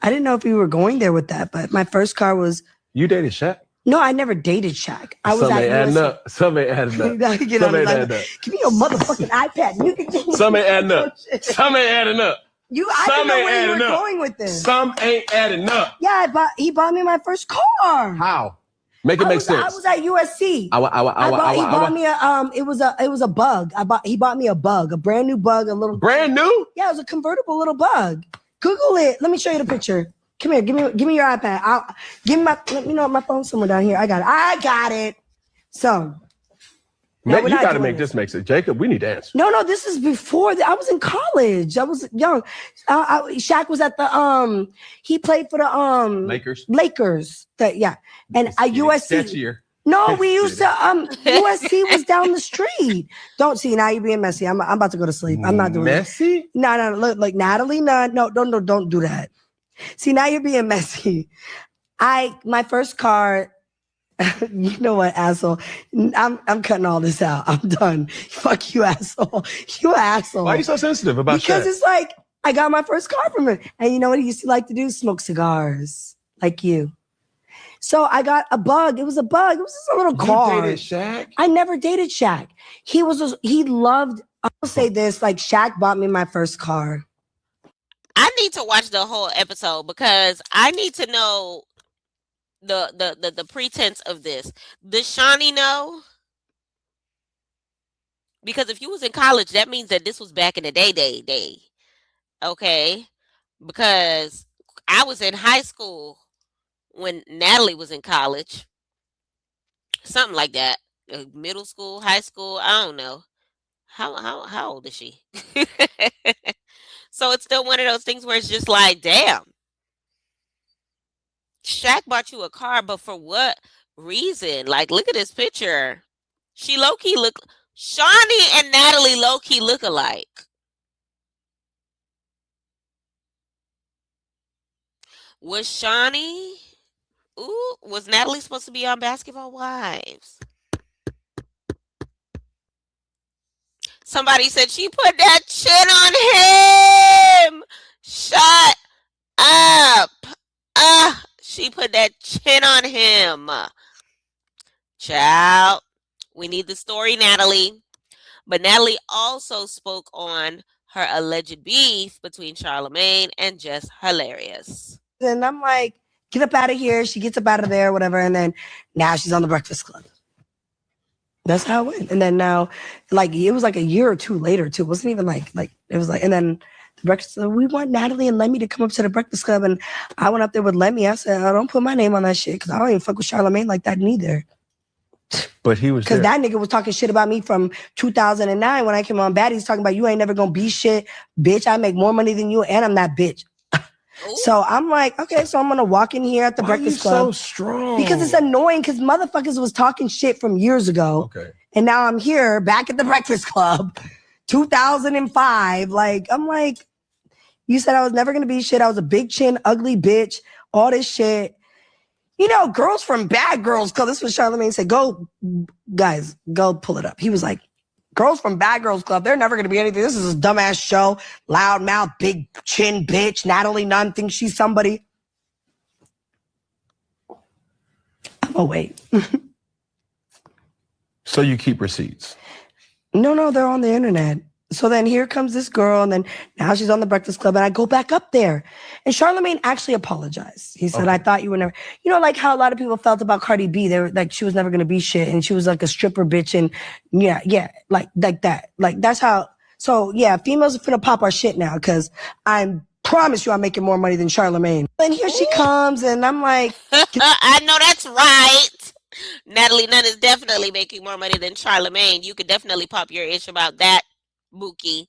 S16: I didn't know if we were going there with that, but my first car was...
S17: You dated Shaq?
S16: No, I never dated Shaq. I was
S17: Some ain't
S16: at
S17: adding up. Some ain't adding up. Some ain't adding up.
S16: Give me your motherfucking iPad. You can
S17: Some ain't adding up. Some ain't adding up.
S16: I didn't know where you were going with this.
S17: Some ain't adding up.
S16: Yeah, he bought me my first car.
S17: How? Make it make sense.
S16: I was at USC. He bought me it was a bug. He bought me a bug, a brand new bug, a little
S17: brand new?
S16: Yeah, it was a convertible little bug. Google it. Let me show you the picture. Come here, give me your iPad. Let me know my phone somewhere down here. I got it. So
S17: you got to make this make sense. Jacob, we need to answer.
S16: No, this is before. I was in college. I was young. Shaq was at the he played for the Lakers. And USC.
S17: That's year.
S16: No, we used to USC was down the street. Don't see now you're being messy. I'm about to go to sleep. I'm not doing
S17: messy.
S16: No, look like Natalie. No, don't do that. See, now you're being messy. My first car. You know what, asshole? I'm cutting all this out. I'm done. Fuck you, asshole. You asshole.
S17: Why are you so sensitive about that?
S16: Because it's like I got my first car from him, and you know what he used to like to do? Smoke cigars, like you. So I got a bug. It was a bug. It was just a little car.
S17: You dated Shaq?
S16: I never dated Shaq. He loved. I'll say this: like Shaq bought me my first car.
S2: I need to watch the whole episode because I need to know the pretense of this. Does Shawnee know? Because if you was in college, that means that this was back in the day. Okay? Because I was in high school when Natalie was in college. Something like that. Middle school, high school, I don't know. How old is she? So it's still one of those things where it's just like, damn. Shaq bought you a car, but for what reason? Like, look at this picture. She low-key look... Shawnee and Natalie low-key look alike. Was Shawnee? Ooh, was Natalie supposed to be on Basketball Wives? Somebody said she put that chin on him. Shut up. She put that chin on him. Child, we need the story, Natalie. But Natalie also spoke on her alleged beef between Charlamagne and Just Hilarious.
S16: And I'm like, get up out of here. She gets up out of there, whatever. And then now she's on the Breakfast Club. That's how it went. And then now, like, it was like a year or two later, too. It wasn't even like, it was like, and then the Breakfast Club, we want Natalie and Lemmy to come up to the Breakfast Club. And I went up there with Lemmy. I said, I don't put my name on that shit because I don't even fuck with Charlamagne like that neither.
S17: But he was
S16: because that nigga was talking shit about me from 2009 when I came on Baddies, talking about you ain't never gonna be shit, bitch. I make more money than you, and I'm that bitch. So I'm like, okay, so I'm gonna walk in here at the Breakfast Club.
S17: So strong.
S16: Because it's annoying because motherfuckers was talking shit from years ago.
S17: Okay.
S16: And now I'm here back at the Breakfast Club, 2005. Like, I'm like, you said I was never gonna be shit. I was a big chin, ugly bitch, all this shit. You know, girls from Bad Girls Club. This was Charlamagne said, go, guys, go pull it up. He was like, girls from Bad Girls Club, they're never going to be anything. This is a dumbass show. Loud mouth, big chin bitch. Natalie Nunn thinks she's somebody. Oh, wait.
S17: So you keep receipts?
S16: No, they're on the internet. So then here comes this girl, and then now she's on the Breakfast Club, and I go back up there. And Charlamagne actually apologized. He said, okay. I thought you were never, you know, like how a lot of people felt about Cardi B. They were like, she was never going to be shit, and she was like a stripper bitch, and yeah, like that. Like, that's how, so yeah, females are finna pop our shit now, because I promise you I'm making more money than Charlamagne. And here she comes, and I'm like.
S2: I know that's right. Natalie Nunn is definitely making more money than Charlamagne. You could definitely pop your itch about that. Bookie.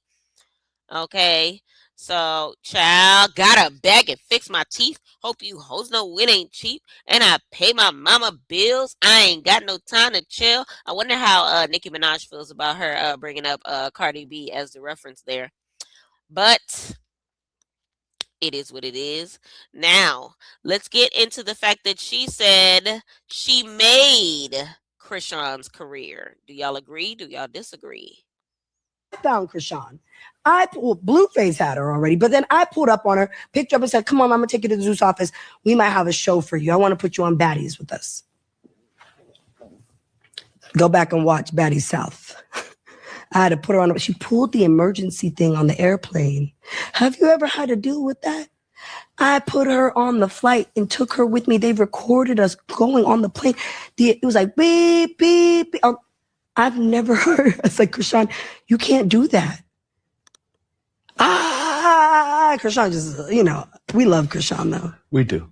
S2: Okay. So, child, gotta beg and fix my teeth. Hope you hoes know it ain't cheap. And I pay my mama bills. I ain't got no time to chill. I wonder how Nicki Minaj feels about her bringing up Cardi B as the reference there. But it is what it is. Now, let's get into the fact that she said she made Krishan's career. Do y'all agree? Do y'all disagree?
S16: I found Krishan. Blueface had her already, but then I pulled up on her, picked her up and said, come on, I'm going to take you to the Zeus office. We might have a show for you. I want to put you on Baddies with us. Go back and watch Baddies South. I had to put her on. She pulled the emergency thing on the airplane. Have you ever had to deal with that? I put her on the flight and took her with me. They recorded us going on the plane. It was like, beep, beep, beep. I've never heard. It's like, Krishan, you can't do that. Krishan just, you know, we love Krishan though.
S17: We do.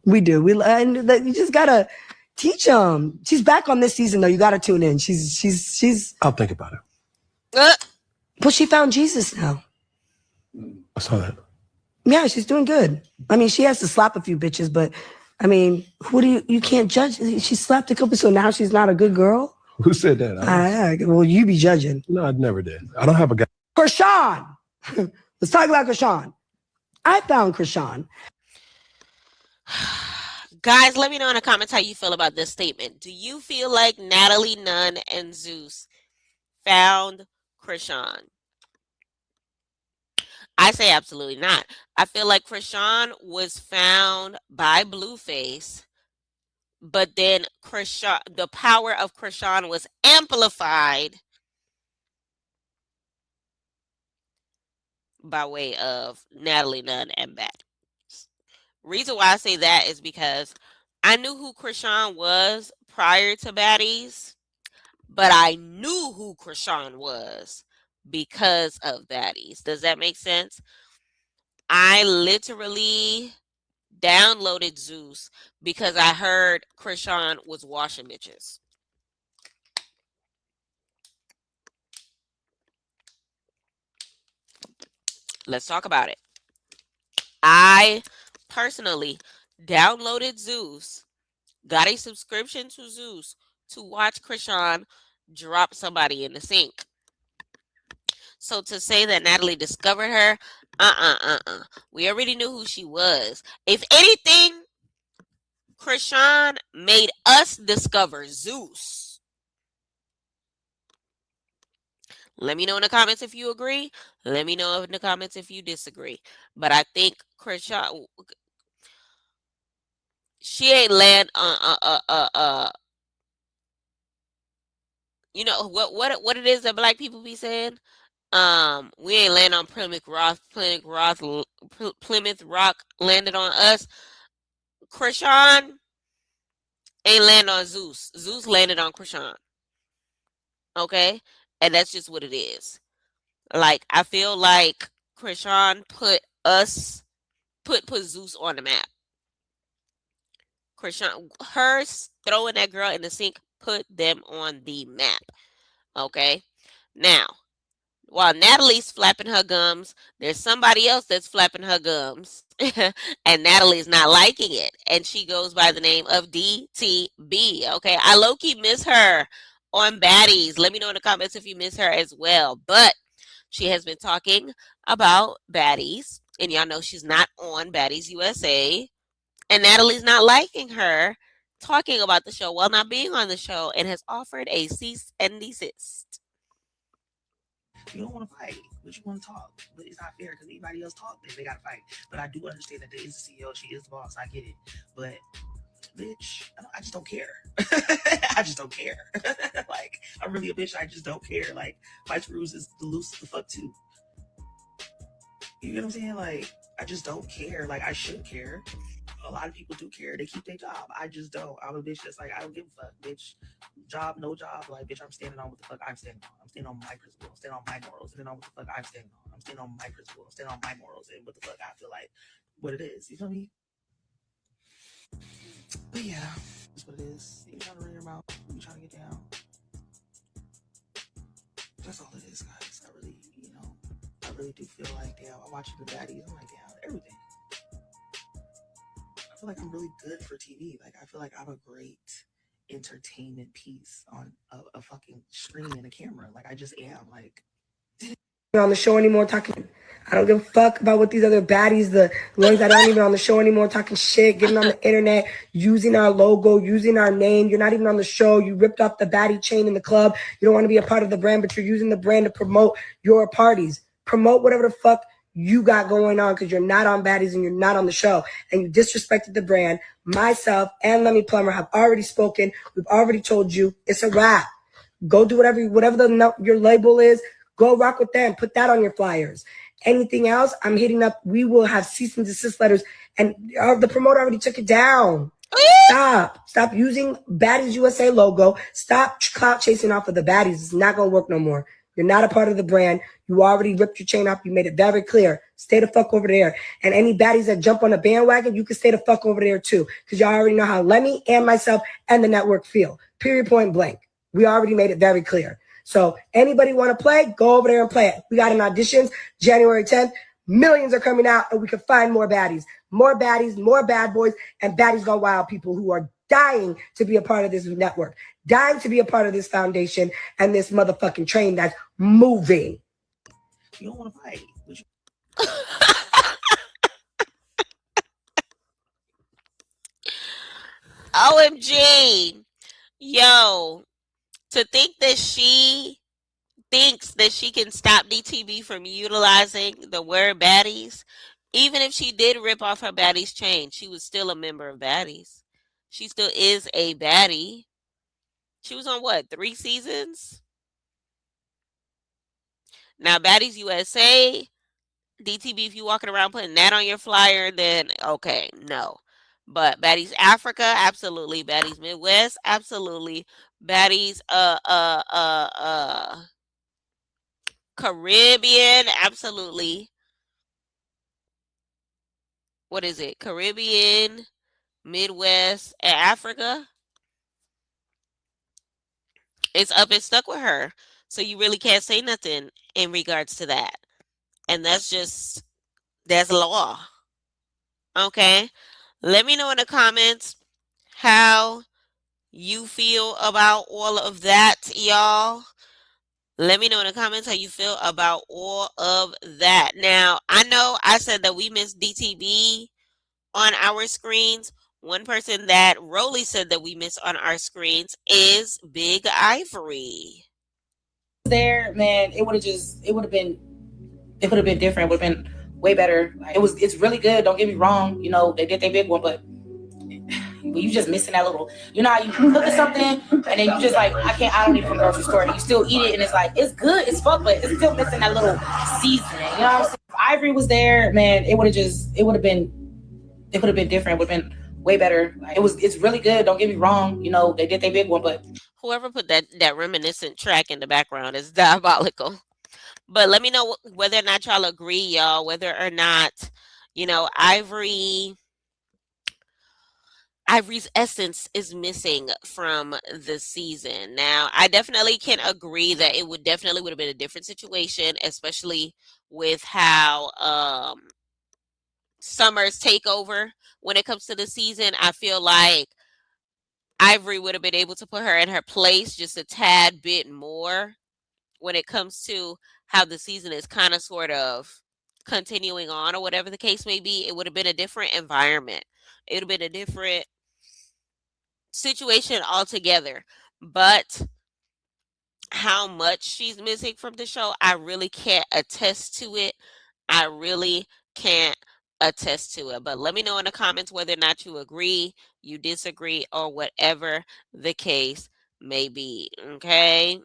S16: And you just gotta teach them. She's back on this season though. You gotta tune in. She's.
S17: I'll think about it.
S16: But she found Jesus now.
S17: I saw that.
S16: Yeah, she's doing good. I mean, she has to slap a few bitches, but I mean, you can't judge. She slapped a couple, so now she's not a good girl.
S17: Who said that?
S16: Well, you be judging.
S17: No, I never did. I don't have a guy.
S16: Krishan. Let's talk about Krishan. I found Krishan.
S2: Guys, let me know in the comments how you feel about this statement. Do you feel like Natalie Nunn and Zeus found Krishan? I say absolutely not. I feel like Krishan was found by Blueface. But then Krishan, the power of Krishan was amplified by way of Natalie Nunn and Baddies. Reason why I say that is because I knew who Krishan was prior to Baddies, but I knew who Krishan was because of Baddies. Does that make sense? I literally downloaded Zeus because I heard Krishan was washing bitches. Let's talk about it. I personally downloaded Zeus, got a subscription to Zeus to watch Krishan drop somebody in the sink. So to say that Natalie discovered her, we already knew who she was. If anything, Krishan made us discover Zeus. Let me know in the comments if you agree. Let me know in the comments if you disagree. But I think Krishan, she ain't land on you know what it is that black people be saying. We ain't land on Plymouth Rock. Plymouth Rock landed on us. Krishan ain't land on Zeus. Zeus landed on Krishan. Okay, and that's just what it is. Like I feel like Krishan put Zeus on the map. Krishan, her throwing that girl in the sink put them on the map. Okay, now while Natalie's flapping her gums, there's somebody else that's flapping her gums, and Natalie's not liking it, and she goes by the name of DTB. Okay, I low-key miss her on Baddies. Let me know in the comments if you miss her as well. But she has been talking about Baddies, and y'all know she's not on Baddies USA, and Natalie's not liking her talking about the show while not being on the show, and has offered a cease and desist.
S3: You don't want to fight, but you want to talk. But it's not fair because anybody else talk, then they got to fight. But I do understand that there is a CEO, she is the boss. I get it. But, bitch, I just don't care. I just don't care. Like, I'm really a bitch. I just don't care. Like, Vice Rules is the loose the fuck too. You know what I'm saying? Like, I just don't care. Like, I should care. A lot of people do care. They keep their job. I just don't. I'm a bitch that's like, I don't give a fuck, bitch. Job, no job. Like, bitch, I'm standing on what the fuck I'm standing on. I'm standing on my principles. I'm standing on my morals. I'm standing on what the fuck I'm standing on. I'm standing on my principles. I'm standing on my morals and what the fuck I feel like what it is. You feel me? But yeah, that's what it is. You trying to run your mouth. You trying to get down. That's all it is, guys. I really do feel like, damn, I'm watching the Baddies. I'm like, damn, everything. I feel like I'm really good for TV. Like, I feel like I'm a great entertainment piece on a fucking screen and a camera. Like, I just am. Like, on the show anymore talking. I don't give a fuck about what these other baddies, the ones that aren't even on the show anymore, talking shit, getting on the internet, using our logo, using our name. You're not even on the show. You ripped off the baddie chain in the club. You don't want to be a part of the brand, but you're using the brand to promote your parties. Promote whatever the fuck you got going on because you're not on Baddies and you're not on the show. And you disrespected the brand. Myself and Lemmy Plummer have already spoken. We've already told you it's a wrap. Go do whatever your label is. Go rock with them. Put that on your flyers. Anything else, I'm hitting up. We will have cease and desist letters. And the promoter already took it down. Stop using Baddies USA logo. Stop clout chasing off of the Baddies. It's not going to work no more. You're not a part of the brand. You already ripped your chain off. You made it very clear. Stay the fuck over there. And any baddies that jump on the bandwagon, you can stay the fuck over there too. Because y'all already know how Lemmy and myself and the network feel. Period, point blank. We already made it very clear. So anybody want to play, go over there and play it. We got an auditions January 10th. Millions are coming out and we can find more baddies, more bad boys, and baddies go wild people who are dying to be a part of this network, dying to be a part of this foundation and this motherfucking train that's moving. You don't want to fight.
S2: OMG. Yo, to think that she thinks that she can stop DTB from utilizing the word Baddies, even if she did rip off her Baddies chain, she was still a member of Baddies. She still is a baddie. She was on what, 3 seasons? Now, Baddies USA, DTB, if you walking around putting that on your flyer, then okay, no. But Baddies Africa, absolutely. Baddies Midwest, absolutely. Baddies Caribbean, absolutely. What is it? Caribbean, Midwest, and Africa. It's up and stuck with her. So you really can't say nothing in regards to that. And that's law. Okay? Let me know in the comments how you feel about all of that, y'all. Let me know in the comments how you feel about all of that. Now, I know I said that we missed DTB on our screens. One person that Rolly said that we miss on our screens is Big Ivory.
S18: There, man, it would have been different. It would have been way better. Like, it's really good. Don't get me wrong. You know, they did their big one, but you just missing that little, you know how you cook something and then you just like, I don't eat from the grocery store, and you still eat it and it's like, it's good, it's fuck, but it's still missing that little seasoning. You know what I'm saying? If Ivory was there, man, it would have been different. It would have been way better. Like, it's really good. Don't get me wrong. You know, they did their big one, but
S2: Whoever put that reminiscent track in the background is diabolical. But let me know whether or not y'all agree, y'all, whether or not, you know, Ivory's essence is missing from the season. Now, I definitely can agree that it would have been a different situation, especially with how Summer's takeover when it comes to the season. I feel like Ivory would have been able to put her in her place just a tad bit more when it comes to how the season is kind of sort of continuing on, or whatever the case may be. It would have been a different environment. It would have been a different situation altogether. But how much she's missing from the show, I really can't attest to it. I really can't attest to it. But let me know in the comments whether or not you agree, you disagree, or whatever the case may be. Okay.